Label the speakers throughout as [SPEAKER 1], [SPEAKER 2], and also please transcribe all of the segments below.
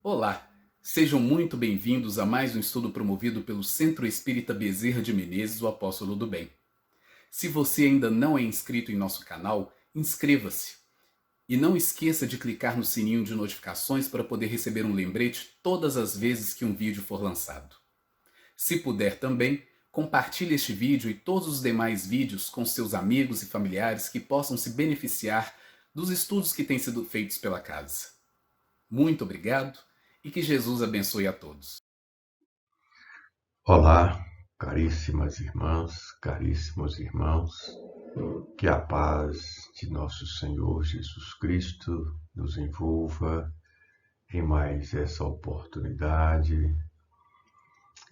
[SPEAKER 1] Olá, sejam muito bem-vindos a mais um estudo promovido pelo Centro Espírita Bezerra de Menezes, o Apóstolo do Bem. Se você ainda não é inscrito em nosso canal, inscreva-se. E não esqueça de clicar no sininho de notificações para poder receber um lembrete todas as vezes que um vídeo for lançado. Se puder também, compartilhe este vídeo e todos os demais vídeos com seus amigos e familiares que possam se beneficiar dos estudos que têm sido feitos pela casa. Muito obrigado e que Jesus abençoe a todos.
[SPEAKER 2] Olá, caríssimas irmãs, caríssimos irmãos, que a paz de nosso Senhor Jesus Cristo nos envolva em mais essa oportunidade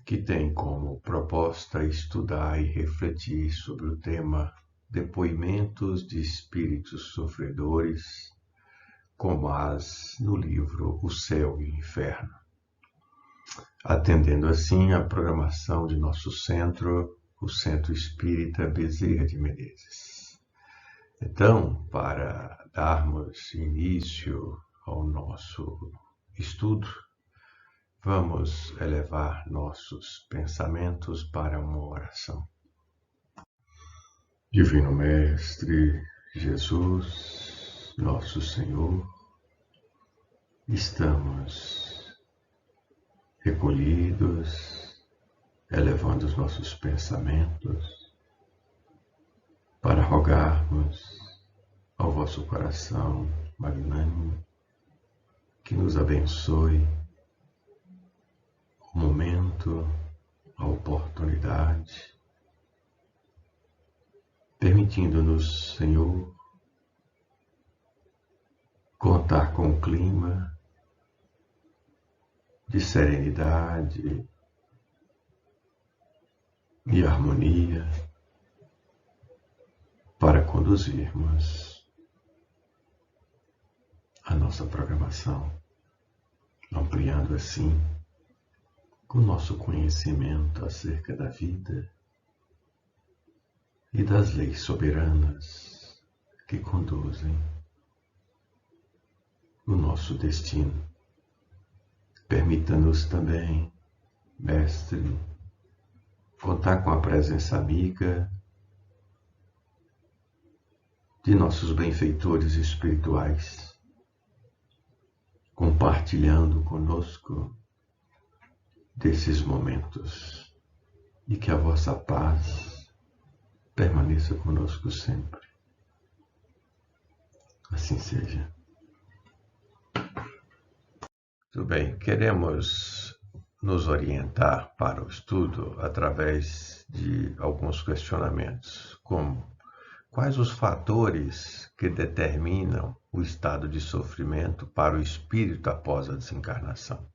[SPEAKER 2] que tem como proposta estudar e refletir sobre o tema Depoimentos de Espíritos Sofredores, como as no livro O Céu e o Inferno, atendendo assim à programação de nosso centro, o Centro Espírita Bezerra de Menezes. Então, para darmos início ao nosso estudo, vamos elevar nossos pensamentos para uma oração. Divino Mestre Jesus, nosso Senhor, estamos recolhidos, elevando os nossos pensamentos para rogarmos ao vosso coração magnânimo que nos abençoe o momento, a oportunidade, permitindo-nos, Senhor, contar com o clima de serenidade e harmonia para conduzirmos a nossa programação, ampliando assim o nosso conhecimento acerca da vida e das leis soberanas que conduzem o nosso destino. Permita-nos também, Mestre, contar com a presença amiga de nossos benfeitores espirituais, compartilhando conosco desses momentos, e que a vossa paz permaneça conosco sempre. Assim seja. Muito bem, queremos nos orientar para o estudo através de alguns questionamentos, como quais os fatores que determinam o estado de sofrimento para o espírito após a desencarnação?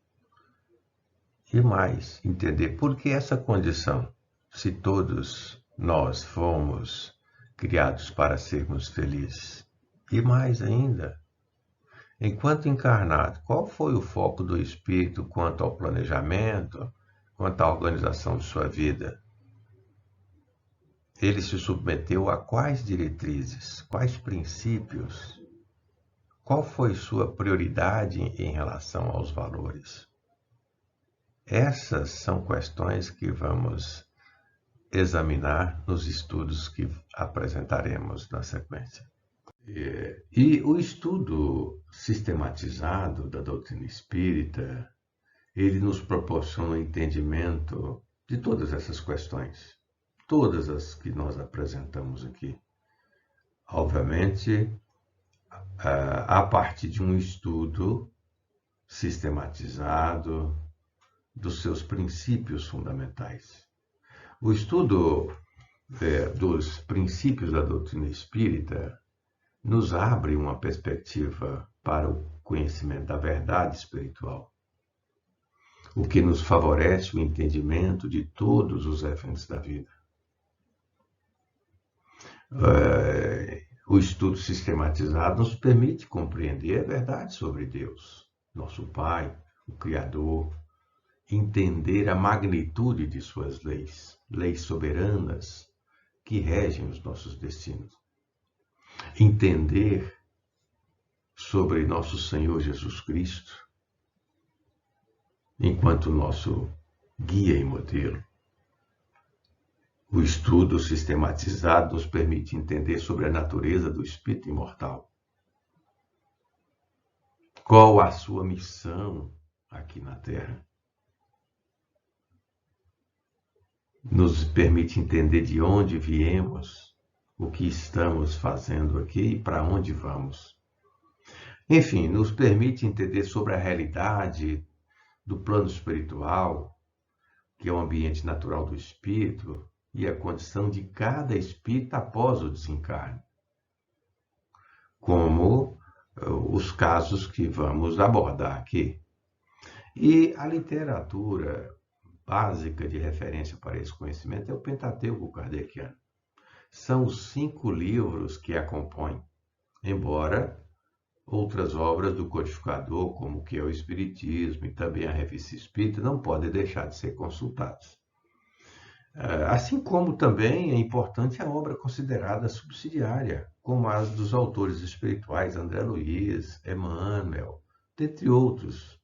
[SPEAKER 2] E mais, entender por que essa condição, se todos nós fomos criados para sermos felizes. E mais ainda, enquanto encarnado, qual foi o foco do espírito quanto ao planejamento, quanto à organização de sua vida? Ele se submeteu a quais diretrizes, quais princípios? Qual foi sua prioridade em relação aos valores? Essas são questões que vamos examinar nos estudos que apresentaremos na sequência. E o estudo sistematizado da doutrina espírita, ele nos proporciona um entendimento de todas essas questões, todas as que nós apresentamos aqui. Obviamente, a partir de um estudo sistematizado dos seus princípios fundamentais. O estudo dos princípios da doutrina espírita nos abre uma perspectiva para o conhecimento da verdade espiritual, o que nos favorece o entendimento de todos os eventos da vida. O estudo sistematizado nos permite compreender a verdade sobre Deus, nosso Pai, o Criador, entender a magnitude de suas leis, leis soberanas que regem os nossos destinos. Entender sobre nosso Senhor Jesus Cristo, enquanto nosso guia e modelo. O estudo sistematizado nos permite entender sobre a natureza do espírito imortal. Qual a sua missão aqui na Terra? Nos permite entender de onde viemos, o que estamos fazendo aqui e para onde vamos. Enfim, nos permite entender sobre a realidade do plano espiritual, que é o ambiente natural do espírito, e a condição de cada espírito após o desencarne, como os casos que vamos abordar aqui. E a literatura básica de referência para esse conhecimento é o Pentateuco kardeciano. São os 5 livros que a compõem, embora outras obras do codificador, como que é o Espiritismo e também a Revista Espírita, não podem deixar de ser consultados. Assim como também é importante a obra considerada subsidiária, como as dos autores espirituais André Luiz, Emmanuel, dentre outros,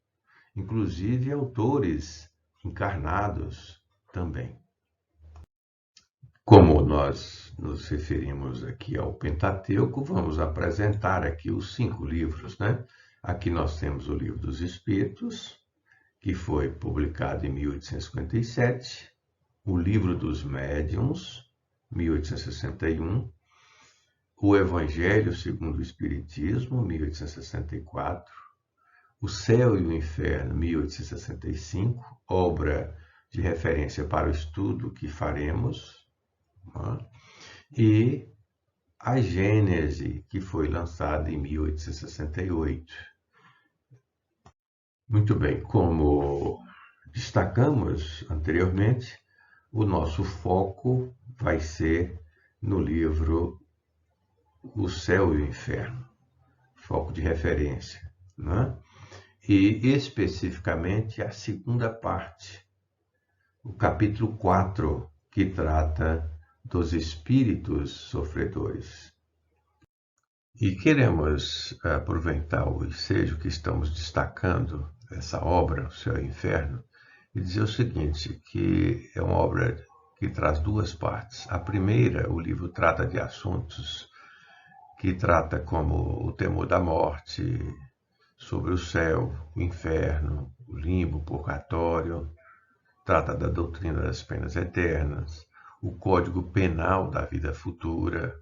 [SPEAKER 2] inclusive autores encarnados também. Como nós nos referimos aqui ao Pentateuco, vamos apresentar aqui os 5 livros, né? Aqui nós temos o Livro dos Espíritos, que foi publicado em 1857, o Livro dos Médiuns, 1861, o Evangelho segundo o Espiritismo, 1864, O Céu e o Inferno, 1865, obra de referência para o estudo que faremos, né? E a Gênese, que foi lançada em 1868. Muito bem, como destacamos anteriormente, o nosso foco vai ser no livro O Céu e o Inferno, foco de referência, né? E especificamente a segunda parte, o capítulo 4, que trata dos espíritos sofredores. E queremos aproveitar o ensejo que estamos destacando dessa obra, O Céu e o Inferno, e dizer o seguinte, que é uma obra que traz 2 partes. A primeira, o livro trata de assuntos que trata como o temor da morte, sobre o céu, o inferno, o limbo, o purgatório, trata da doutrina das penas eternas, o código penal da vida futura,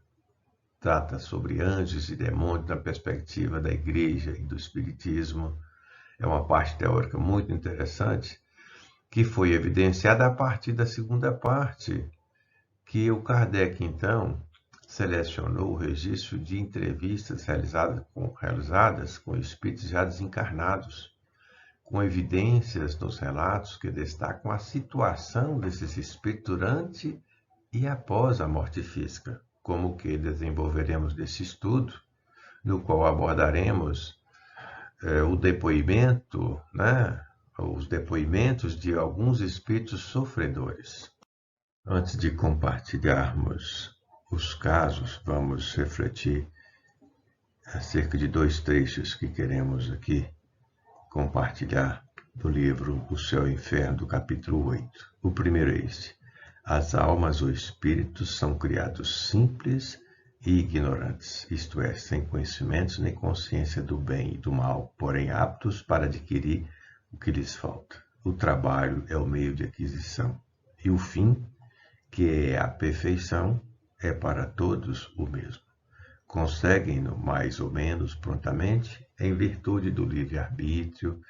[SPEAKER 2] trata sobre anjos e demônios na perspectiva da igreja e do espiritismo. É uma parte teórica muito interessante, que foi evidenciada a partir da segunda parte, que o Kardec, então, selecionou o registro de entrevistas realizadas com espíritos já desencarnados, com evidências nos relatos que destacam a situação desses espíritos durante e após a morte física, como que desenvolveremos nesse estudo, no qual abordaremos o depoimento, né? Os depoimentos de alguns espíritos sofredores. Antes de compartilharmos os casos, vamos refletir acerca de 2 trechos que queremos aqui compartilhar do livro O Céu e o Inferno, do capítulo 8. O primeiro é esse. As almas ou espíritos são criados simples e ignorantes, isto é, sem conhecimentos nem consciência do bem e do mal, porém aptos para adquirir o que lhes falta. O trabalho é o meio de aquisição, e o fim, que é a perfeição, é para todos o mesmo. Conseguem-no mais ou menos prontamente, em virtude do livre-arbítrio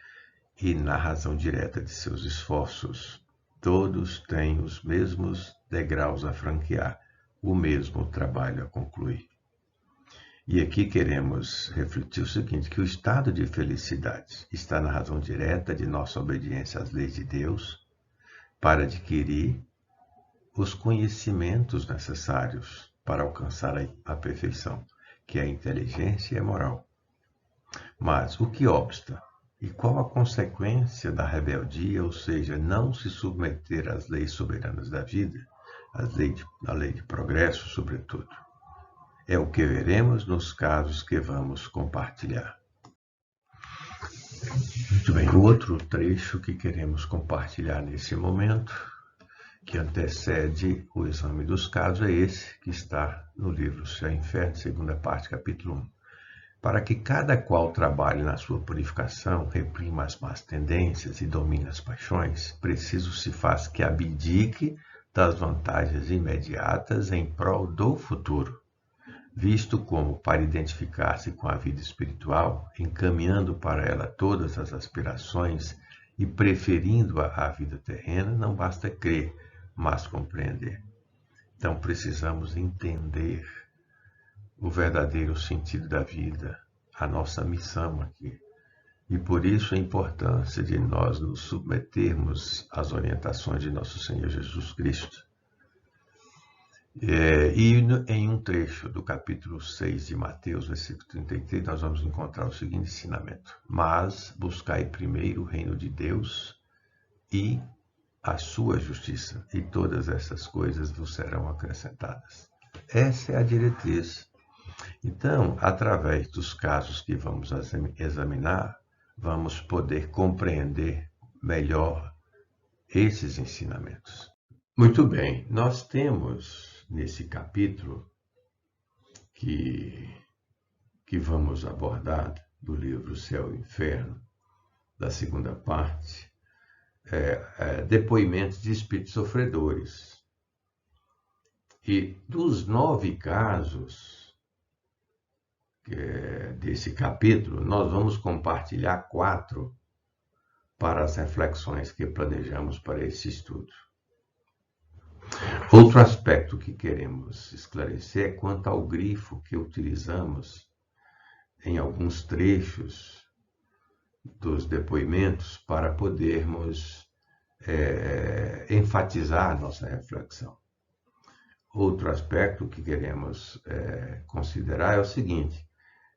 [SPEAKER 2] e na razão direta de seus esforços. Todos têm os mesmos degraus a franquear, o mesmo trabalho a concluir. E aqui queremos refletir o seguinte, que o estado de felicidade está na razão direta de nossa obediência às leis de Deus para adquirir os conhecimentos necessários para alcançar a perfeição, que é a inteligência e a moral. Mas o que obsta? E qual a consequência da rebeldia, ou seja, não se submeter às leis soberanas da vida, à lei de progresso, sobretudo? É o que veremos nos casos que vamos compartilhar. Muito bem, o outro trecho que queremos compartilhar nesse momento, que antecede o exame dos casos, é esse que está no livro Céu e Inferno, segunda parte, capítulo 1. Para que cada qual trabalhe na sua purificação, reprima as más tendências e domine as paixões, preciso se faz que abdique das vantagens imediatas em prol do futuro, visto como, para identificar-se com a vida espiritual, encaminhando para ela todas as aspirações e preferindo-a à vida terrena, não basta crer, mas compreender. Então precisamos entender o verdadeiro sentido da vida, a nossa missão aqui. E por isso a importância de nós nos submetermos às orientações de nosso Senhor Jesus Cristo. E em um trecho do capítulo 6 de Mateus, versículo 33, nós vamos encontrar o seguinte ensinamento: mas buscai primeiro o reino de Deus e a sua justiça, e todas essas coisas vos serão acrescentadas. Essa é a diretriz. Então, através dos casos que vamos examinar, vamos poder compreender melhor esses ensinamentos. Muito bem, nós temos nesse capítulo que vamos abordar do livro Céu e Inferno, da segunda parte, depoimentos de espíritos sofredores. E dos 9 casos desse capítulo, nós vamos compartilhar 4 para as reflexões que planejamos para esse estudo. Outro aspecto que queremos esclarecer é quanto ao grifo que utilizamos em alguns trechos dos depoimentos para podermos enfatizar a nossa reflexão. Outro aspecto que queremos considerar é o seguinte: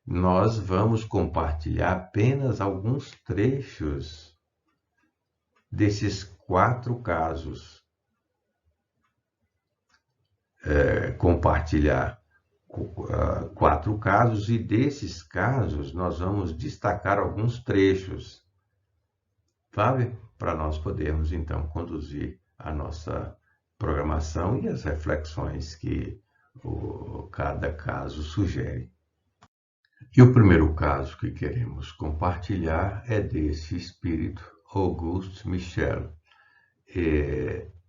[SPEAKER 2] nós vamos compartilhar apenas alguns trechos desses 4 casos. Compartilhar 4 casos, e desses casos nós vamos destacar alguns trechos, sabe? Para nós podermos então conduzir a nossa programação e as reflexões que cada caso sugere. E o primeiro caso que queremos compartilhar é desse espírito Auguste Michel.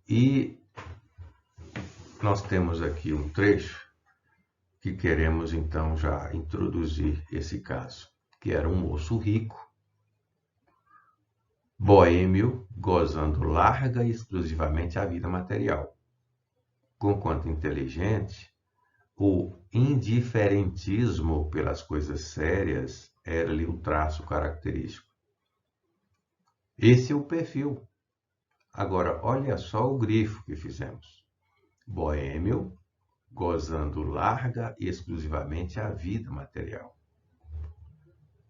[SPEAKER 2] E nós temos aqui um trecho que queremos então já introduzir esse caso, que era um moço rico, boêmio, gozando larga e exclusivamente a vida material. Conquanto inteligente, o indiferentismo pelas coisas sérias era-lhe um traço característico. Esse é o perfil. Agora, olha só o grifo que fizemos. Boêmio, gozando larga e exclusivamente a vida material.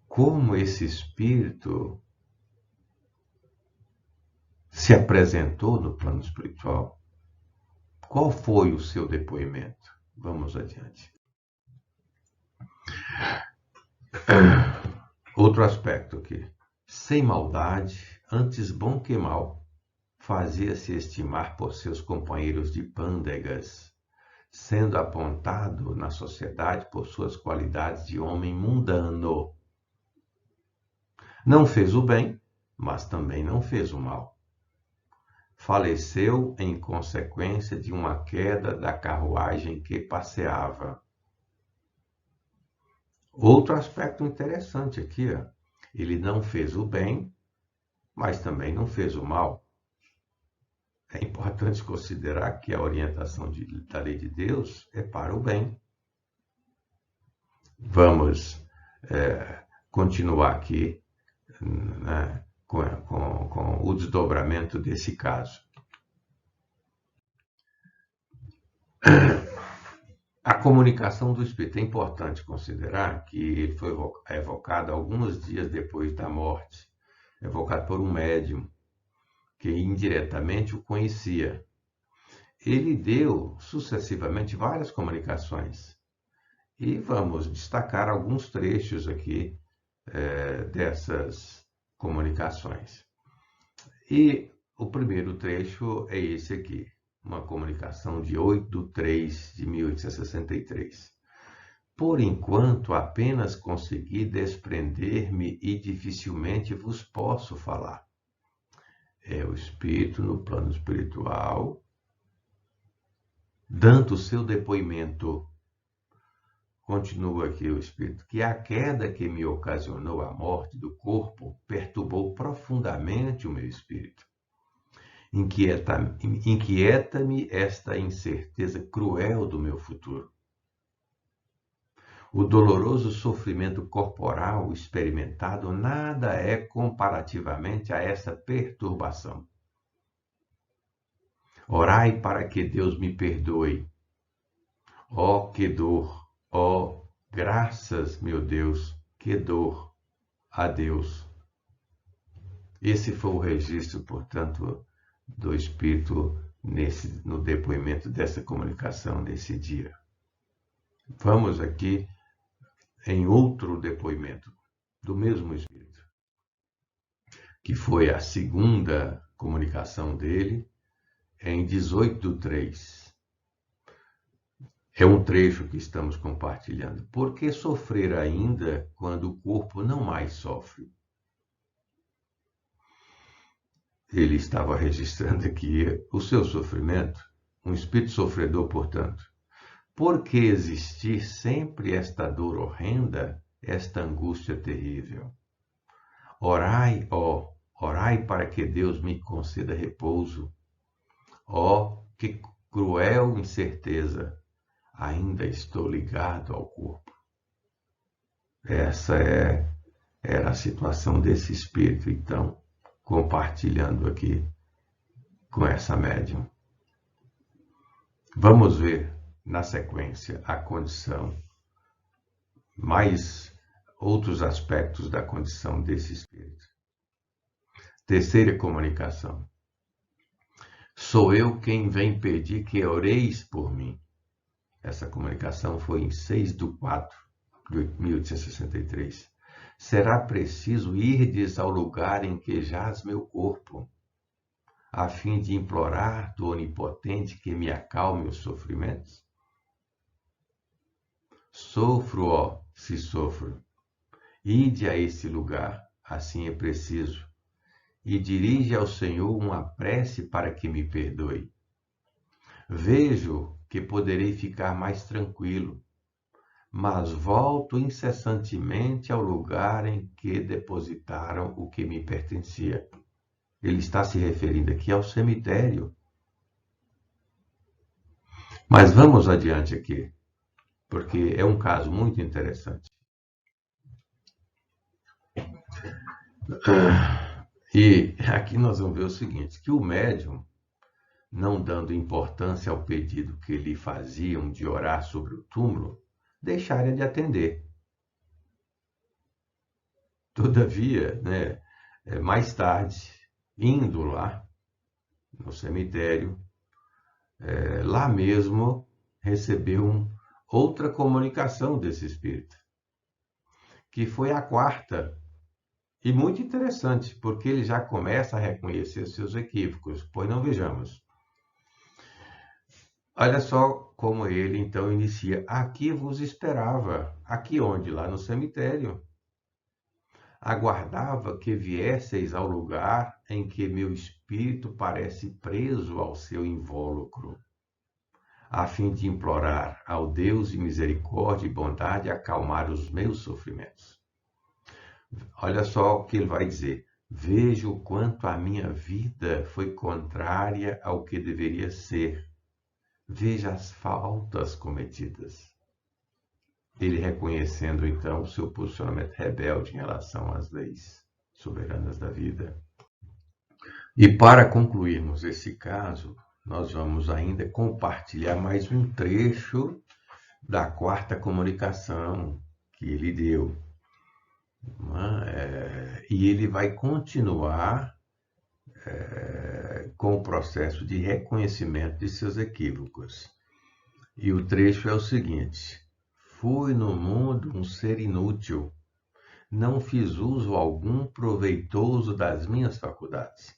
[SPEAKER 2] Como esse espírito se apresentou no plano espiritual? Qual foi o seu depoimento? Vamos adiante. Outro aspecto aqui. Sem maldade, antes bom que mal, fazia-se estimar por seus companheiros de pândegas, sendo apontado na sociedade por suas qualidades de homem mundano. Não fez o bem, mas também não fez o mal. Faleceu em consequência de uma queda da carruagem que passeava. Outro aspecto interessante aqui, ó. Ele não fez o bem, mas também não fez o mal. É importante considerar que a orientação da lei de Deus é para o bem. Vamos continuar aqui, né, com o desdobramento desse caso. A comunicação do espírito. É importante considerar que ele foi evocado alguns dias depois da morte, evocado por um médium que indiretamente o conhecia. Ele deu sucessivamente várias comunicações. E vamos destacar alguns trechos aqui dessas comunicações. E o primeiro trecho é esse aqui, uma comunicação de 8/3/1863. Por enquanto, apenas consegui desprender-me e dificilmente vos posso falar. É o espírito no plano espiritual, dando o seu depoimento. Continua aqui o espírito, que a queda que me ocasionou a morte do corpo perturbou profundamente o meu espírito. Inquieta-me esta incerteza cruel do meu futuro. O doloroso sofrimento corporal experimentado nada é comparativamente a essa perturbação. Orai para que Deus me perdoe. Oh, que dor! Oh, graças, meu Deus, que dor a Deus. Esse foi o registro, portanto, do Espírito no depoimento dessa comunicação nesse dia. Vamos aqui em outro depoimento do mesmo Espírito, que foi a segunda comunicação dele, em 18/3. É um trecho que estamos compartilhando. Por que sofrer ainda quando o corpo não mais sofre? Ele estava registrando aqui o seu sofrimento, um espírito sofredor, portanto. Por que existir sempre esta dor horrenda, esta angústia terrível? Orai, ó, orai para que Deus me conceda repouso. Ó, que cruel incerteza! Ainda estou ligado ao corpo. Essa era a situação desse espírito, então, compartilhando aqui com essa médium. Vamos ver na sequência a condição, mais outros aspectos da condição desse espírito. Terceira comunicação. Sou eu quem vem pedir que oreis por mim. Essa comunicação foi em 6/4/1863. Será preciso irdes ao lugar em que jaz meu corpo, a fim de implorar do Onipotente que me acalme os sofrimentos? Sofro, ó, se sofro. Ide a esse lugar, assim é preciso, e dirige ao Senhor uma prece para que me perdoe. Vejo que poderei ficar mais tranquilo, mas volto incessantemente ao lugar em que depositaram o que me pertencia. Ele está se referindo aqui ao cemitério. Mas vamos adiante aqui, porque é um caso muito interessante. E aqui nós vamos ver o seguinte, que o médium, não dando importância ao pedido que lhe faziam de orar sobre o túmulo, deixaram de atender. Todavia, mais tarde, indo lá no cemitério, lá mesmo recebeu outra comunicação desse espírito, que foi a quarta, e muito interessante, porque ele já começa a reconhecer seus equívocos. Pois não, vejamos. Olha só como ele então inicia. Aqui vos esperava. Aqui onde? Lá no cemitério. Aguardava que viesseis ao lugar em que meu espírito parece preso ao seu invólucro, a fim de implorar ao Deus de misericórdia e bondade acalmar os meus sofrimentos. Olha só o que ele vai dizer. Vejo o quanto a minha vida foi contrária ao que deveria ser. Veja as faltas cometidas. Ele reconhecendo, então, o seu posicionamento rebelde em relação às leis soberanas da vida. E para concluirmos esse caso, nós vamos ainda compartilhar mais um trecho da quarta comunicação que ele deu. E ele vai continuar com o processo de reconhecimento de seus equívocos. E o trecho é o seguinte: fui no mundo um ser inútil, não fiz uso algum proveitoso das minhas faculdades.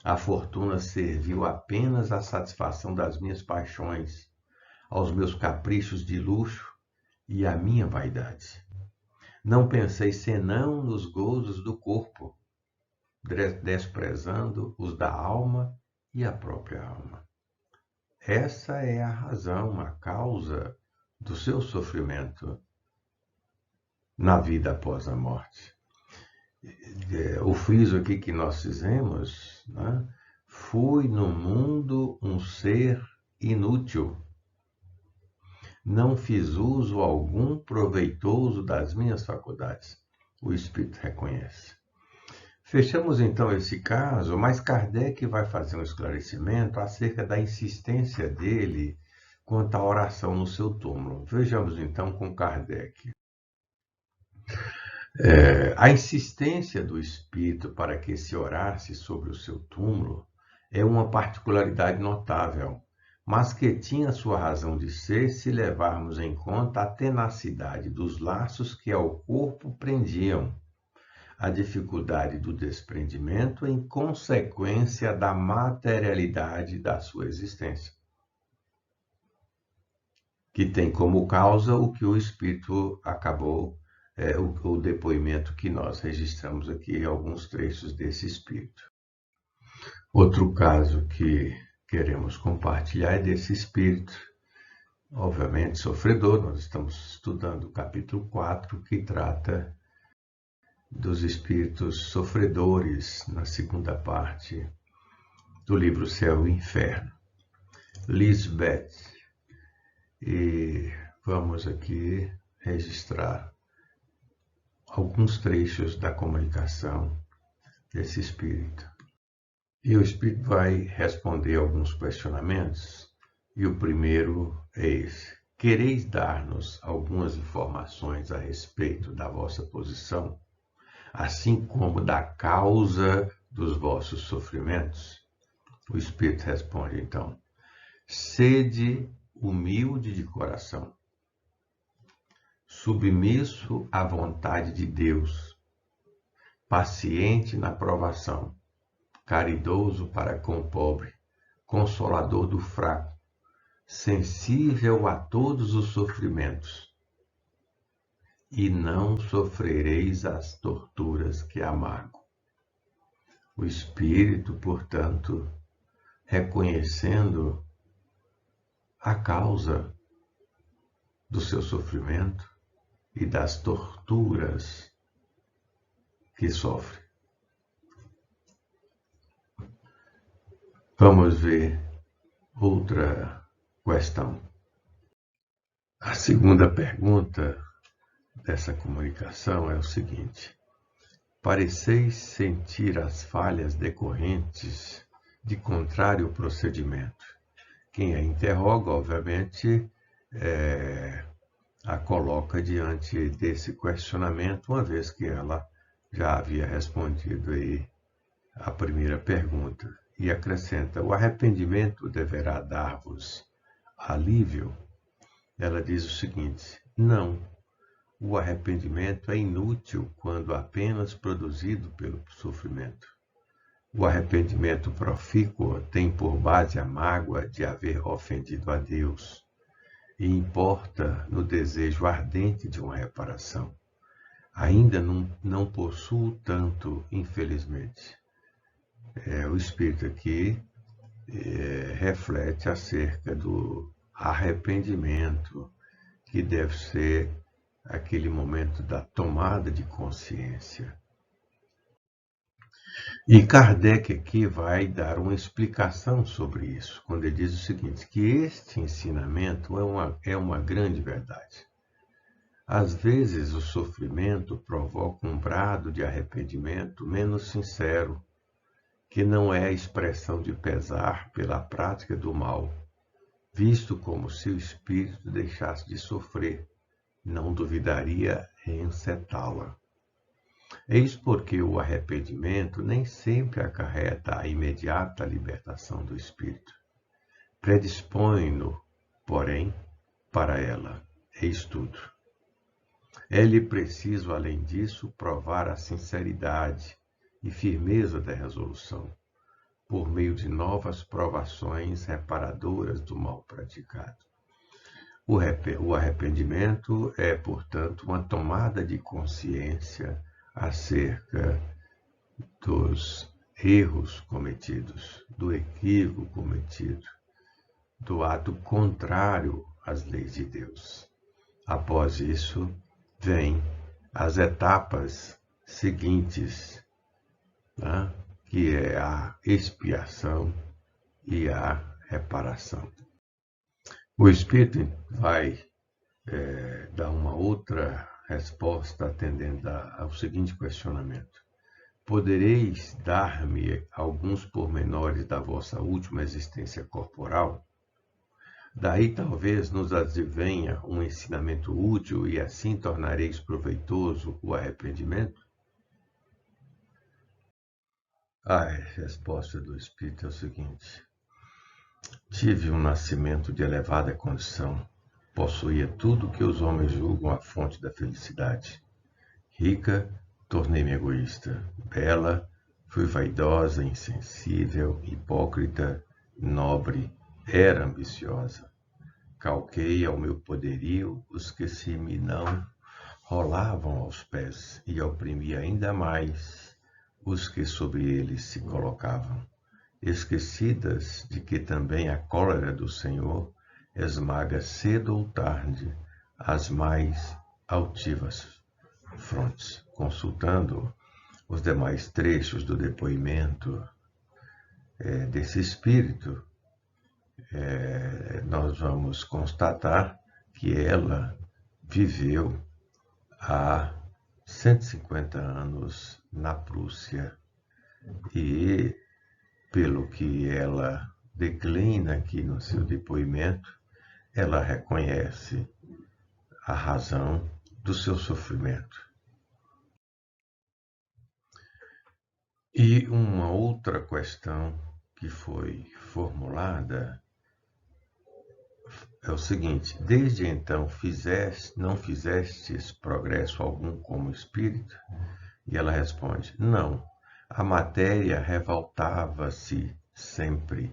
[SPEAKER 2] A fortuna serviu apenas à satisfação das minhas paixões, aos meus caprichos de luxo e à minha vaidade. Não pensei senão nos gozos do corpo, desprezando os da alma e a própria alma. Essa é a razão, a causa do seu sofrimento na vida após a morte. O friso aqui que nós fizemos, né? Fui no mundo um ser inútil. Não fiz uso algum proveitoso das minhas faculdades. O Espírito reconhece. Fechamos então esse caso, mas Kardec vai fazer um esclarecimento acerca da insistência dele quanto à oração no seu túmulo. Vejamos então com Kardec. A insistência do Espírito para que se orasse sobre o seu túmulo é uma particularidade notável, mas que tinha sua razão de ser se levarmos em conta a tenacidade dos laços que ao corpo prendiam, a dificuldade do desprendimento em consequência da materialidade da sua existência, que tem como causa o que o Espírito acabou, o depoimento que nós registramos aqui, alguns trechos desse Espírito. Outro caso que queremos compartilhar é desse Espírito, obviamente sofredor. Nós estamos estudando o capítulo 4, que trata dos espíritos sofredores, na segunda parte do livro Céu e Inferno. Lisbeth. E vamos aqui registrar alguns trechos da comunicação desse espírito. E o espírito vai responder alguns questionamentos, e o primeiro é esse: quereis dar-nos algumas informações a respeito da vossa posição, assim como da causa dos vossos sofrimentos? O Espírito responde então: sede humilde de coração, submisso à vontade de Deus, paciente na provação, caridoso para com o pobre, consolador do fraco, sensível a todos os sofrimentos, e não sofrereis as torturas que amargam. O Espírito, portanto, reconhecendo a causa do seu sofrimento e das torturas que sofre. Vamos ver outra questão. A segunda pergunta dessa comunicação é o seguinte: pareceis sentir as falhas decorrentes de contrário procedimento. Quem a interroga, obviamente, a coloca diante desse questionamento, uma vez que ela já havia respondido aí a primeira pergunta, e acrescenta: o arrependimento deverá dar-vos alívio? Ela diz o seguinte: não, o arrependimento é inútil quando apenas produzido pelo sofrimento. O arrependimento profícuo tem por base a mágoa de haver ofendido a Deus e importa no desejo ardente de uma reparação. Ainda não possuo tanto, infelizmente. O Espírito aqui reflete acerca do arrependimento, que deve ser aquele momento da tomada de consciência. E Kardec aqui vai dar uma explicação sobre isso, quando ele diz o seguinte, que este ensinamento é uma grande verdade. Às vezes o sofrimento provoca um brado de arrependimento menos sincero, que não é a expressão de pesar pela prática do mal, visto como se o espírito deixasse de sofrer, não duvidaria em encetá-la. Eis porque o arrependimento nem sempre acarreta a imediata libertação do espírito. Predispõe-no, porém, para ela. Eis tudo. É-lhe preciso, além disso, provar a sinceridade e firmeza da resolução, por meio de novas provações reparadoras do mal praticado. O arrependimento é, portanto, uma tomada de consciência acerca dos erros cometidos, do equívoco cometido, do ato contrário às leis de Deus. Após isso, vêm as etapas seguintes, né? Que é a expiação e a reparação. O Espírito vai dar uma outra resposta atendendo ao seguinte questionamento. Podereis dar-me alguns pormenores da vossa última existência corporal? Daí talvez nos advenha um ensinamento útil e assim tornareis proveitoso o arrependimento? A resposta do Espírito é o seguinte. Tive um nascimento de elevada condição. Possuía tudo que os homens julgam a fonte da felicidade. Rica, tornei-me egoísta. Bela, fui vaidosa, insensível, hipócrita, nobre, era ambiciosa. Calquei ao meu poderio os que se me não rolavam aos pés e oprimi ainda mais os que sobre eles se colocavam, esquecidas de que também a cólera do Senhor esmaga cedo ou tarde as mais altivas frontes. Consultando os demais trechos do depoimento desse espírito, nós vamos constatar que ela viveu há 150 anos na Prússia e, pelo que ela declina aqui no seu depoimento, ela reconhece a razão do seu sofrimento. E uma outra questão que foi formulada é o seguinte: desde então não fizestes progresso algum como espírito? E ela responde: não, a matéria revoltava-se sempre,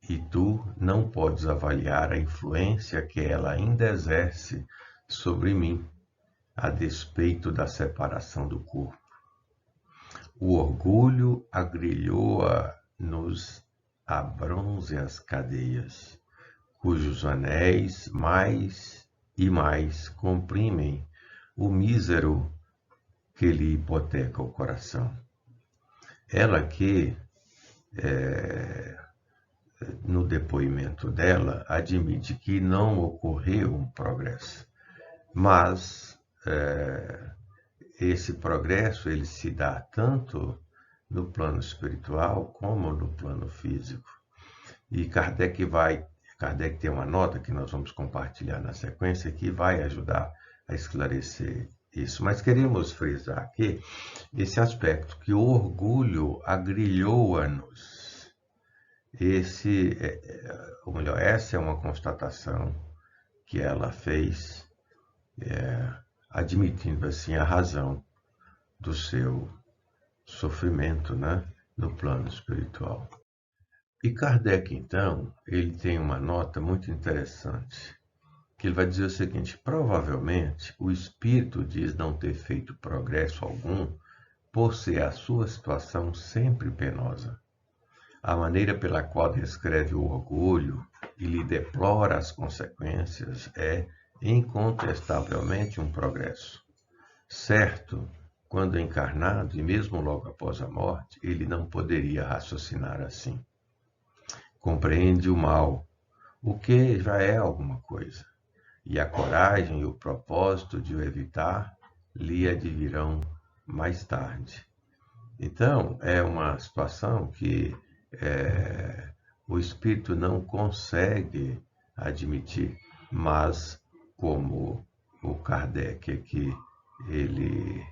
[SPEAKER 2] e tu não podes avaliar a influência que ela ainda exerce sobre mim, a despeito da separação do corpo. O orgulho agrilhoa nos abrônzeas cadeias, cujos anéis mais e mais comprimem o mísero que lhe hipoteca o coração. Ela que, no depoimento dela, admite que não ocorreu um progresso, mas esse progresso ele se dá tanto no plano espiritual como no plano físico. E Kardec tem uma nota que nós vamos compartilhar na sequência que vai ajudar a esclarecer isso. Mas queremos frisar aqui esse aspecto, que o orgulho agrilhoa-nos. Essa é uma constatação que ela fez, admitindo assim a razão do seu sofrimento, né, no plano espiritual. E Kardec, então, ele tem uma nota muito interessante, que ele vai dizer o seguinte: provavelmente o espírito diz não ter feito progresso algum por ser a sua situação sempre penosa. A maneira pela qual descreve o orgulho e lhe deplora as consequências é, incontestavelmente, um progresso. Certo, quando encarnado, e mesmo logo após a morte, ele não poderia raciocinar assim. Compreende o mal, o que já é alguma coisa, e a coragem e o propósito de o evitar lhe advirão mais tarde. Então, é uma situação que o espírito não consegue admitir, mas como o Kardec aqui ele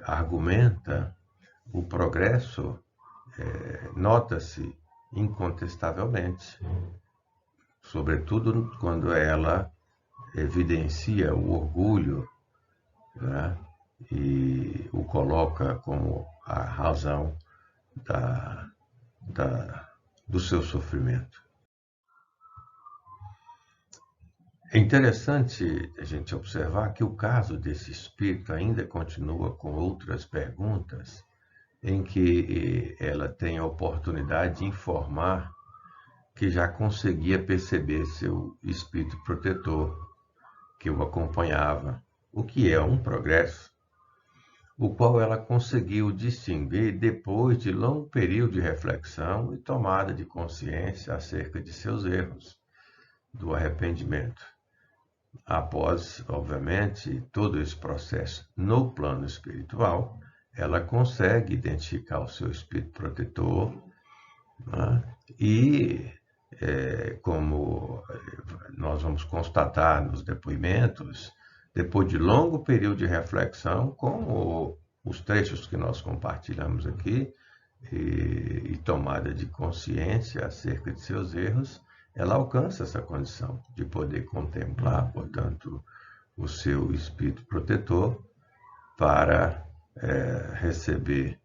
[SPEAKER 2] argumenta, o progresso nota-se incontestavelmente, sobretudo quando ela evidencia o orgulho, né? E o coloca como a razão da, do seu sofrimento. É interessante a gente observar que o caso desse espírito ainda continua com outras perguntas em que ela tem a oportunidade de informar que já conseguia perceber seu espírito protetor, que o acompanhava, o que é um progresso, o qual ela conseguiu distinguir depois de longo período de reflexão e tomada de consciência acerca de seus erros, do arrependimento. Após, obviamente, todo esse processo no plano espiritual, ela consegue identificar o seu espírito protetor, né? E, como nós vamos constatar nos depoimentos, depois de longo período de reflexão, como os trechos que nós compartilhamos aqui, e tomada de consciência acerca de seus erros, ela alcança essa condição de poder contemplar, portanto, o seu espírito protetor para receber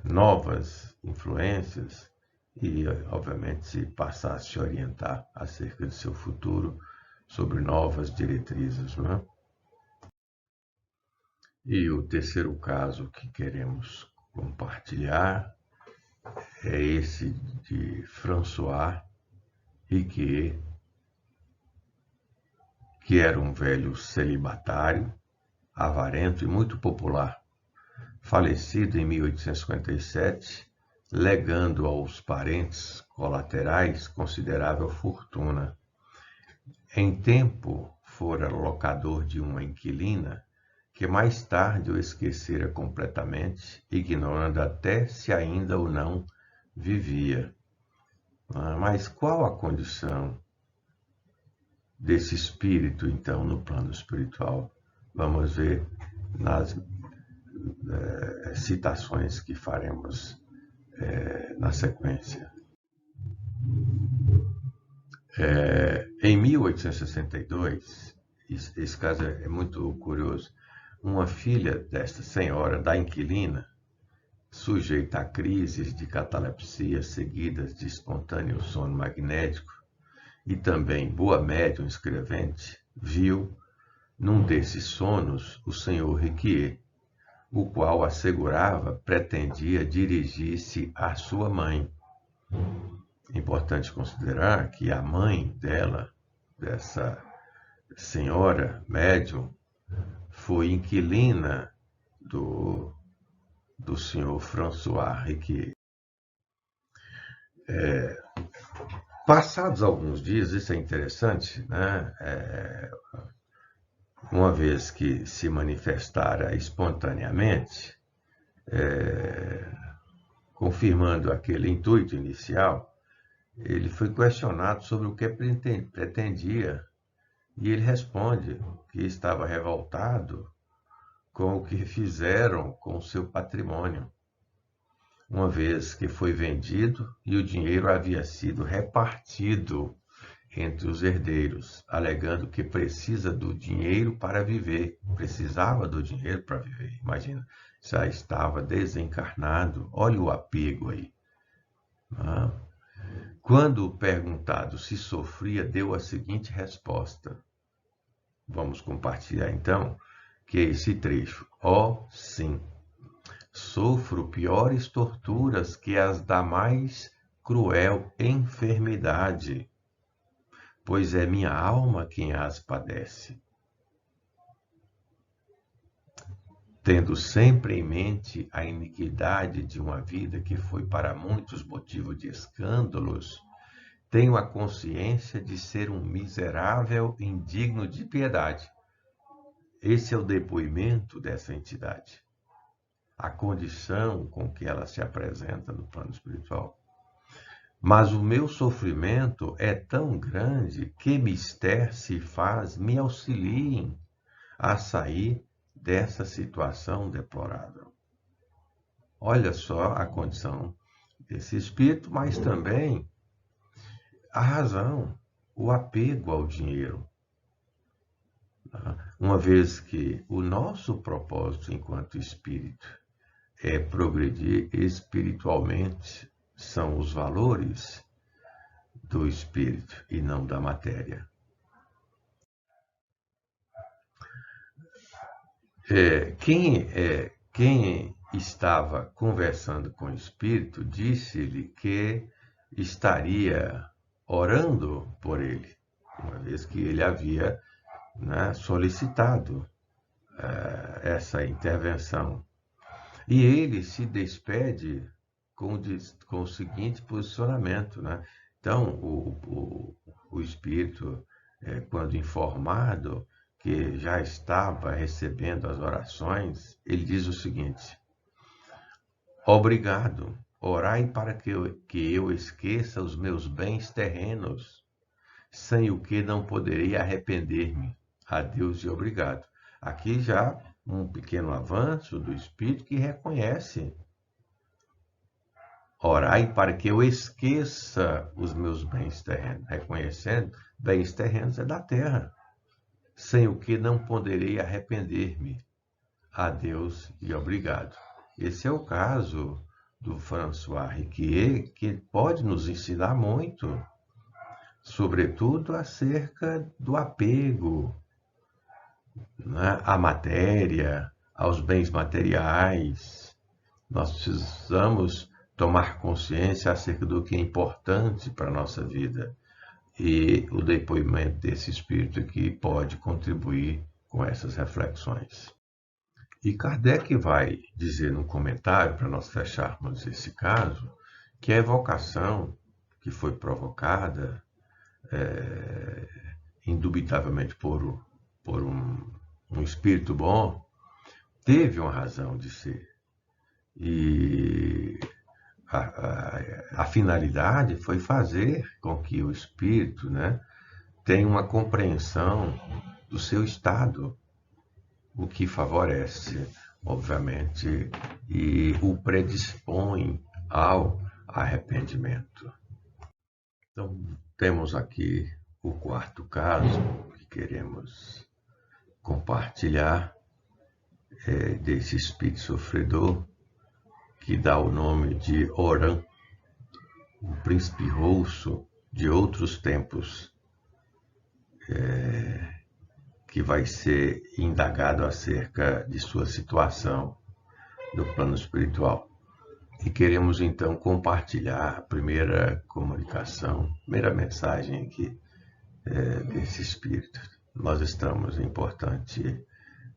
[SPEAKER 2] novas influências e, obviamente, se passar a se orientar acerca de seu futuro sobre novas diretrizes, não é? E o terceiro caso que queremos compartilhar é esse de François Riquier, que era um velho celibatário, avarento e muito popular, falecido em 1857, legando aos parentes colaterais considerável fortuna. Em tempo, fora locador de uma inquilina, que mais tarde o esquecera completamente, ignorando até se ainda ou não vivia. Mas qual a condição desse espírito, então, no plano espiritual? Vamos ver nas citações que faremos na sequência. Em 1862, esse caso é muito curioso, uma filha desta senhora, da inquilina, sujeita a crises de catalepsia seguidas de espontâneo sono magnético e também boa médium escrevente, viu, num desses sonos, o senhor Riquier, o qual assegurava pretendia dirigir-se à sua mãe. Importante considerar que a mãe dela, dessa senhora médium, foi inquilina do senhor François Riquier. Passados alguns dias, isso é interessante, né? Uma vez que se manifestara espontaneamente, confirmando aquele intuito inicial, ele foi questionado sobre o que pretendia, e ele responde que estava revoltado com o que fizeram com o seu patrimônio, uma vez que foi vendido e o dinheiro havia sido repartido entre os herdeiros, alegando que precisa do dinheiro para viver. Precisava do dinheiro para viver. Imagina, já estava desencarnado. Olha o apego aí. Quando perguntado se sofria, deu a seguinte resposta. Vamos compartilhar então, que é esse trecho. Sim, sofro piores torturas que as da mais cruel enfermidade, pois é minha alma quem as padece. Tendo sempre em mente a iniquidade de uma vida que foi para muitos motivo de escândalos, tenho a consciência de ser um miserável indigno de piedade. Esse é o depoimento dessa entidade. A condição com que ela se apresenta no plano espiritual. Mas o meu sofrimento é tão grande que mister se faz, me auxiliem a sair dessa situação deplorável. Olha só a condição desse espírito, mas também a razão, o apego ao dinheiro. Uma vez que o nosso propósito enquanto espírito é progredir espiritualmente, são os valores do espírito e não da matéria. Quem estava conversando com o espírito disse-lhe que estaria orando por ele, uma vez que ele havia, né, solicitado essa intervenção. E ele se despede com o seguinte posicionamento, né? Então, o espírito, quando informado que já estava recebendo as orações, ele diz o seguinte: obrigado, orai para que eu esqueça os meus bens terrenos, sem o que não poderei arrepender-me. Adeus e obrigado. Aqui já um pequeno avanço do espírito que reconhece: orai para que eu esqueça os meus bens terrenos. Reconhecendo, bens terrenos é da terra, sem o que não poderei arrepender-me. Adeus e obrigado. Esse é o caso do François Riquier, que pode nos ensinar muito, sobretudo acerca do apego, né, à matéria, aos bens materiais. Nós precisamos tomar consciência acerca do que é importante para a nossa vida. E o depoimento desse espírito aqui pode contribuir com essas reflexões. E Kardec vai dizer no comentário, para nós fecharmos esse caso, que a evocação que foi provocada, indubitavelmente por um espírito bom, teve uma razão de ser. E a finalidade foi fazer com que o espírito, né, tenha uma compreensão do seu estado, o que favorece, obviamente, e o predispõe ao arrependimento. Então, temos aqui o quarto caso que queremos compartilhar, desse espírito sofredor, que dá o nome de Oran, o príncipe russo de outros tempos, que vai ser indagado acerca de sua situação no plano espiritual. E queremos então compartilhar a primeira comunicação, a primeira mensagem aqui desse espírito. Nós estamos, é importante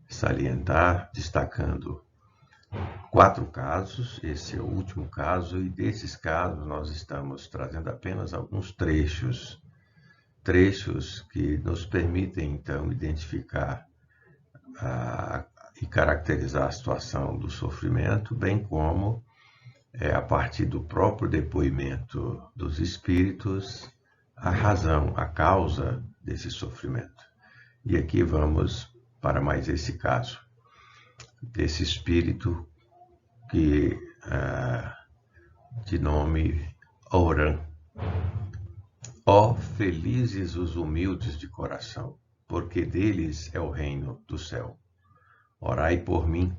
[SPEAKER 2] salientar, destacando 4 casos, esse é o último caso, e desses casos nós estamos trazendo apenas alguns trechos que nos permitem, então, identificar e caracterizar a situação do sofrimento, bem como, a partir do próprio depoimento dos espíritos, a razão, a causa desse sofrimento. E aqui vamos para mais esse caso, desse espírito que, de nome Oran. Ó felizes os humildes de coração, porque deles é o reino do céu. Orai por mim.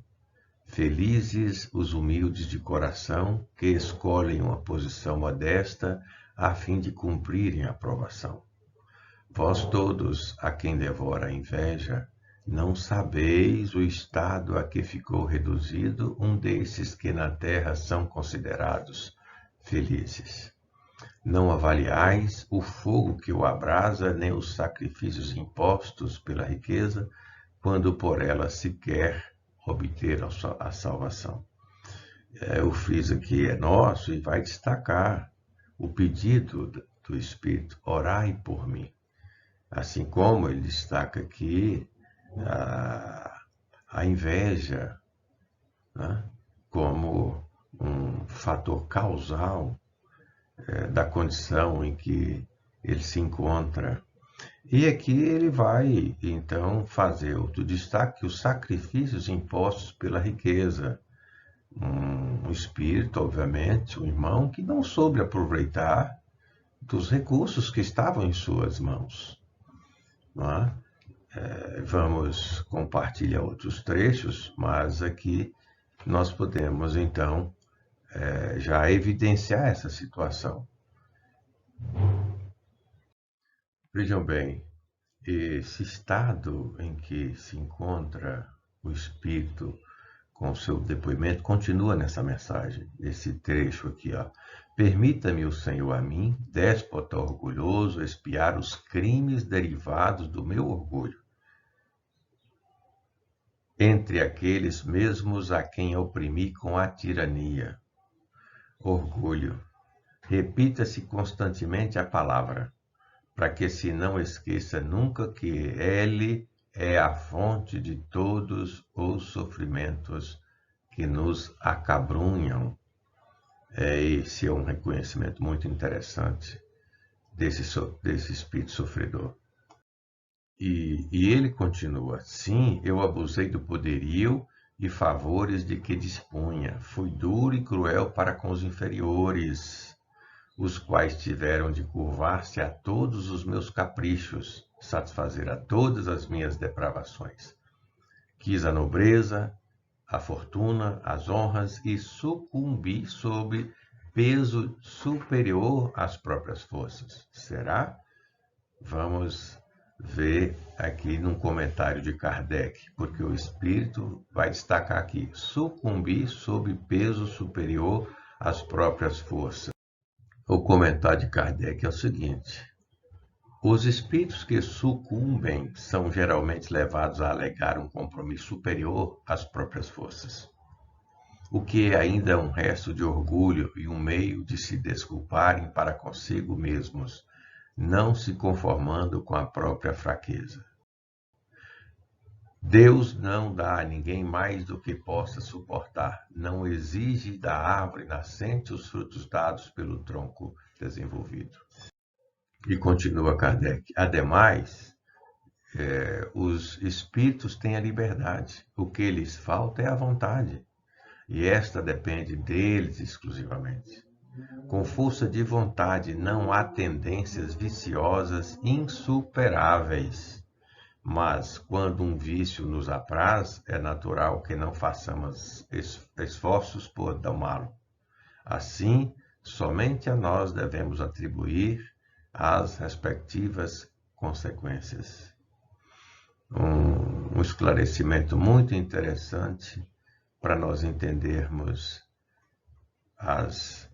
[SPEAKER 2] Felizes os humildes de coração, que escolhem uma posição modesta a fim de cumprirem a provação. Vós todos, a quem devora a inveja, não sabeis o estado a que ficou reduzido um desses que na terra são considerados felizes. Não avaliais o fogo que o abrasa, nem os sacrifícios impostos pela riqueza, quando por ela se quer obter a salvação. O friso aqui é nosso e vai destacar o pedido do Espírito: orai por mim. Assim como ele destaca aqui a inveja, né, como um fator causal da condição em que ele se encontra. E aqui ele vai, então, fazer outro destaque: os sacrifícios impostos pela riqueza. Um espírito, obviamente, um irmão que não soube aproveitar dos recursos que estavam em suas mãos. Não é? Vamos compartilhar outros trechos, mas aqui nós podemos, então, já evidenciar essa situação. Vejam bem, esse estado em que se encontra o espírito com o seu depoimento continua nessa mensagem, esse trecho aqui, ó. Permita-me o Senhor a mim, déspota orgulhoso, expiar os crimes derivados do meu orgulho, entre aqueles mesmos a quem oprimi com a tirania. Orgulho. Repita-se constantemente a palavra, para que se não esqueça nunca que ele é a fonte de todos os sofrimentos que nos acabrunham. Esse é um reconhecimento muito interessante desse espírito sofredor. E ele continua: sim, eu abusei do poderio e favores de que dispunha. Fui duro e cruel para com os inferiores, os quais tiveram de curvar-se a todos os meus caprichos, satisfazer a todas as minhas depravações. Quis a nobreza, a fortuna, as honras e sucumbi sob peso superior às próprias forças. Será? Vamos ver aqui num comentário de Kardec, porque o Espírito vai destacar aqui: sucumbi sob peso superior às próprias forças. O comentário de Kardec é o seguinte: os espíritos que sucumbem são geralmente levados a alegar um compromisso superior às próprias forças, o que é ainda um resto de orgulho e um meio de se desculparem para consigo mesmos, não se conformando com a própria fraqueza. Deus não dá a ninguém mais do que possa suportar, não exige da árvore nascente os frutos dados pelo tronco desenvolvido. E continua Kardec: ademais, os espíritos têm a liberdade, o que lhes falta é a vontade, e esta depende deles exclusivamente. Com força de vontade não há tendências viciosas insuperáveis, mas quando um vício nos apraz, é natural que não façamos esforços por domá-lo. Assim, somente a nós devemos atribuir as respectivas consequências. Um esclarecimento muito interessante para nós entendermos as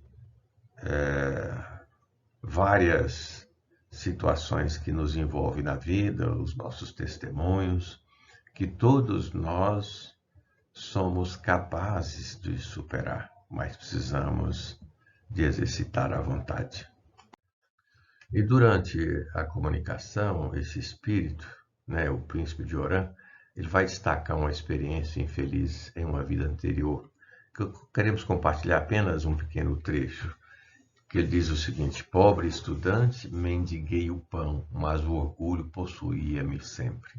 [SPEAKER 2] várias situações que nos envolvem na vida, os nossos testemunhos, que todos nós somos capazes de superar, mas precisamos de exercitar a vontade. E durante a comunicação, esse espírito, o príncipe de Oran, ele vai destacar uma experiência infeliz em uma vida anterior, que queremos compartilhar apenas um pequeno trecho, que ele diz o seguinte: pobre estudante, mendiguei o pão, mas o orgulho possuía-me sempre.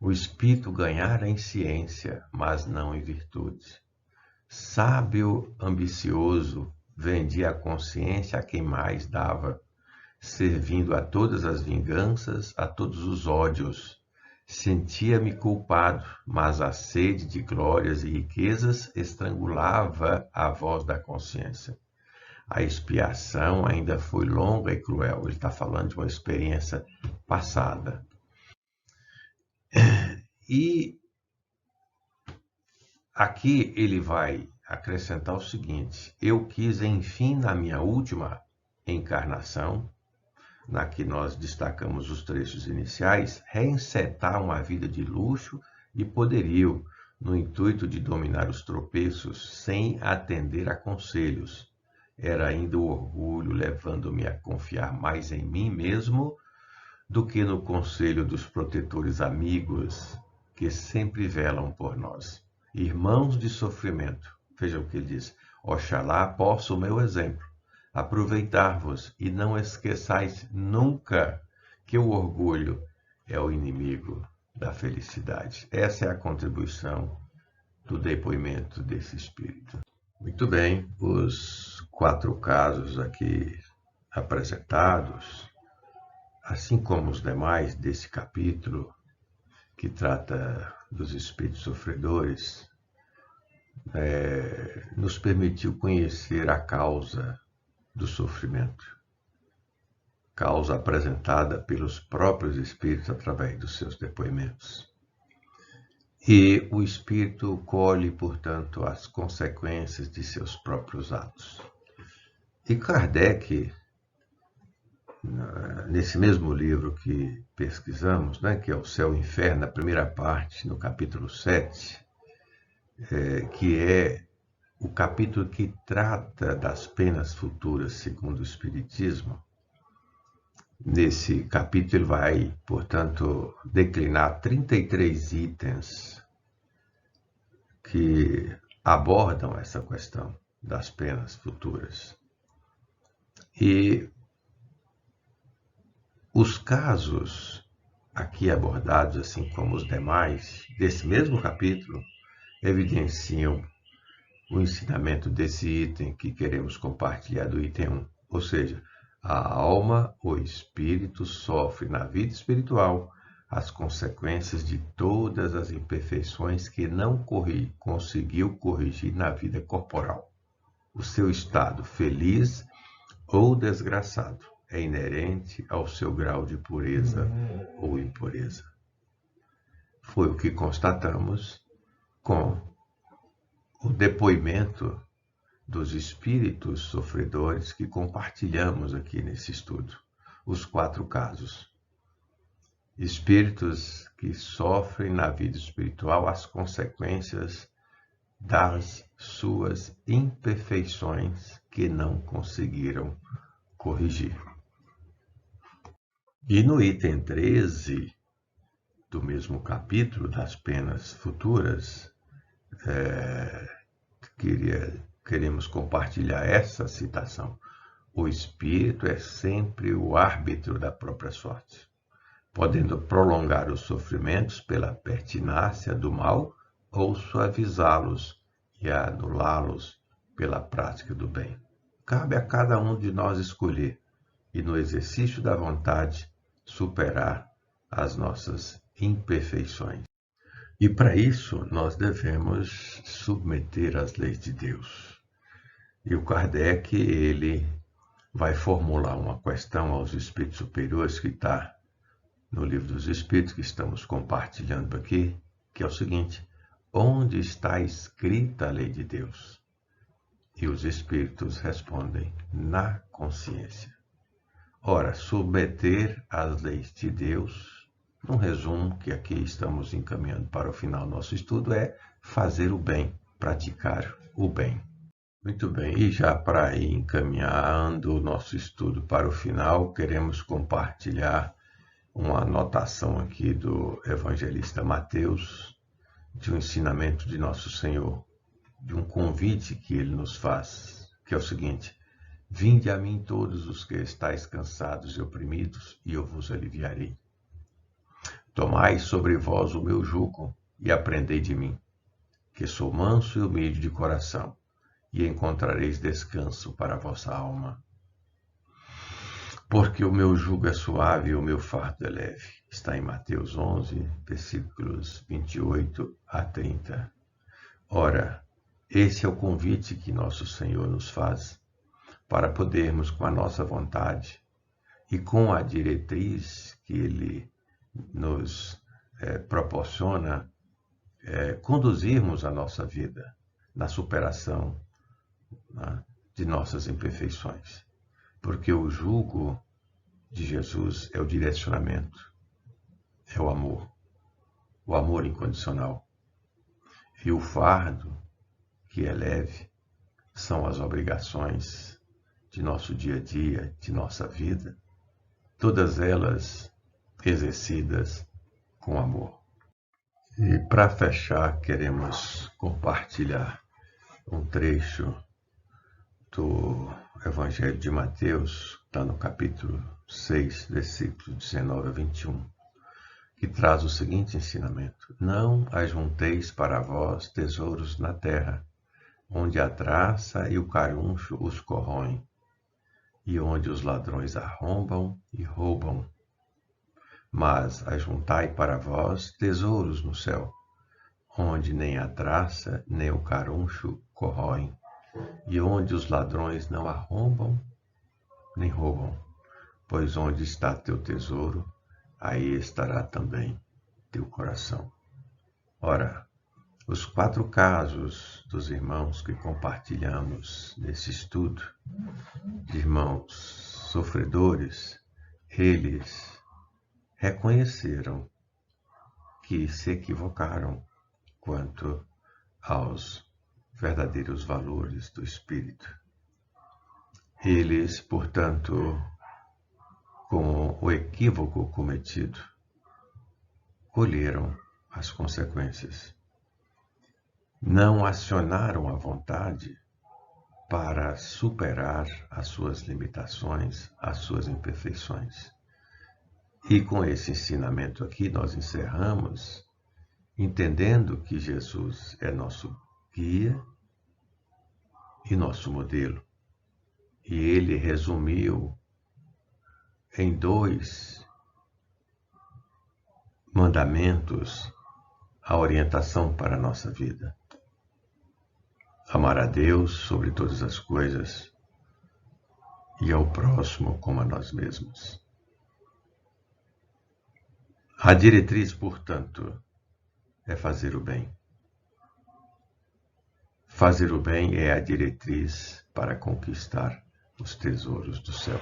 [SPEAKER 2] O espírito ganhara em ciência, mas não em virtude. Sábio, ambicioso, vendia a consciência a quem mais dava, servindo a todas as vinganças, a todos os ódios. Sentia-me culpado, mas a sede de glórias e riquezas estrangulava a voz da consciência. A expiação ainda foi longa e cruel. Ele está falando de uma experiência passada. E aqui ele vai acrescentar o seguinte: eu quis, enfim, na minha última encarnação, na que nós destacamos os trechos iniciais, reencetar uma vida de luxo e poderio, no intuito de dominar os tropeços sem atender a conselhos. Era ainda o orgulho levando-me a confiar mais em mim mesmo do que no conselho dos protetores amigos que sempre velam por nós. Irmãos de sofrimento, veja o que ele diz: oxalá possa o meu exemplo aproveitar-vos e não esqueçais nunca que o orgulho é o inimigo da felicidade. Essa é a contribuição do depoimento desse espírito. Muito bem, os 4 casos aqui apresentados assim como os demais desse capítulo, que trata dos espíritos sofredores, nos permitiu conhecer a causa do sofrimento, causa apresentada pelos próprios espíritos através dos seus depoimentos. E o espírito colhe, portanto, as consequências de seus próprios atos. E Kardec, nesse mesmo livro que pesquisamos, que é O Céu e o Inferno, na primeira parte, no capítulo 7, que é o capítulo que trata das penas futuras segundo o Espiritismo. Nesse capítulo ele vai, portanto, declinar 33 itens que abordam essa questão das penas futuras. E os casos aqui abordados, assim como os demais, desse mesmo capítulo, evidenciam o ensinamento desse item que queremos compartilhar do item 1. Ou seja, a alma, o espírito, sofre na vida espiritual as consequências de todas as imperfeições que não conseguiu corrigir na vida corporal. O seu estado feliz ou desgraçado é inerente ao seu grau de pureza ou impureza. Foi o que constatamos com o depoimento dos espíritos sofredores que compartilhamos aqui nesse estudo. Os 4 casos. Espíritos que sofrem na vida espiritual as consequências das suas imperfeições que não conseguiram corrigir. E no item 13 do mesmo capítulo das penas futuras, queremos compartilhar essa citação. O espírito é sempre o árbitro da própria sorte, podendo prolongar os sofrimentos pela pertinácia do mal ou suavizá-los e anulá-los pela prática do bem. Cabe a cada um de nós escolher e, no exercício da vontade, superar as nossas imperfeições. E para isso nós devemos submeter às leis de Deus. E o Kardec, ele vai formular uma questão aos espíritos superiores que está no Livro dos Espíritos, que estamos compartilhando aqui, que é o seguinte: onde está escrita a lei de Deus? E os espíritos respondem: na consciência. Ora, submeter às leis de Deus, num resumo que aqui estamos encaminhando para o final do nosso estudo, é fazer o bem, praticar o bem. Muito bem, e já para ir encaminhando o nosso estudo para o final, queremos compartilhar uma anotação aqui do evangelista Mateus, de um ensinamento de Nosso Senhor, de um convite que ele nos faz, que é o seguinte: vinde a mim todos os que estáis cansados e oprimidos, e eu vos aliviarei. Tomai sobre vós o meu jugo e aprendei de mim, que sou manso e humilde de coração, e encontrareis descanso para a vossa alma. Porque o meu jugo é suave e o meu fardo é leve. Está em Mateus 11, versículos 28 a 30. Ora, esse é o convite que nosso Senhor nos faz, para podermos, com a nossa vontade e com a diretriz que Ele nos proporciona, conduzirmos a nossa vida na superação de nossas imperfeições. Porque o jugo de Jesus é o direcionamento, é o amor incondicional. E o fardo, que é leve, são as obrigações de nosso dia a dia, de nossa vida, todas elas exercidas com amor. E para fechar, queremos compartilhar um trecho do Evangelho de Mateus, está no capítulo 6, versículos 19 a 21, que traz o seguinte ensinamento: não ajunteis para vós tesouros na terra, onde a traça e o caruncho os corroem, e onde os ladrões arrombam e roubam, Mas ajuntai para vós tesouros no céu, onde nem a traça nem o caruncho corroem, e onde os ladrões não arrombam nem roubam. Pois onde está teu tesouro, aí estará também teu coração. Ora, os 4 casos dos irmãos que compartilhamos nesse estudo, de irmãos sofredores, eles reconheceram que se equivocaram quanto aos verdadeiros valores do Espírito. Eles, portanto, com o equívoco cometido, colheram as consequências. Não acionaram a vontade para superar as suas limitações, as suas imperfeições. E com esse ensinamento aqui, nós encerramos, entendendo que Jesus é nosso guia e nosso modelo. E ele resumiu em 2 mandamentos a orientação para a nossa vida. Amar a Deus sobre todas as coisas e ao próximo como a nós mesmos. A diretriz, portanto, é fazer o bem. Fazer o bem é a diretriz para conquistar os tesouros do céu.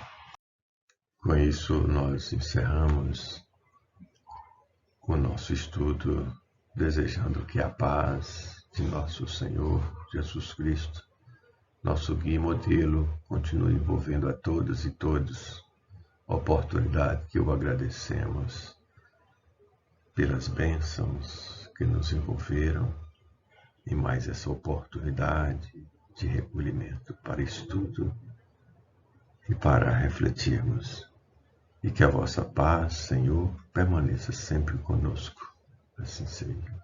[SPEAKER 2] Com isso, nós encerramos o nosso estudo, desejando que a paz de nosso Senhor Jesus Cristo, nosso guia e modelo, continue envolvendo a todas e todos. A oportunidade que o agradecemos pelas bênçãos que nos envolveram e mais essa oportunidade de recolhimento para estudo e para refletirmos. E que a vossa paz, Senhor, permaneça sempre conosco. Assim seja.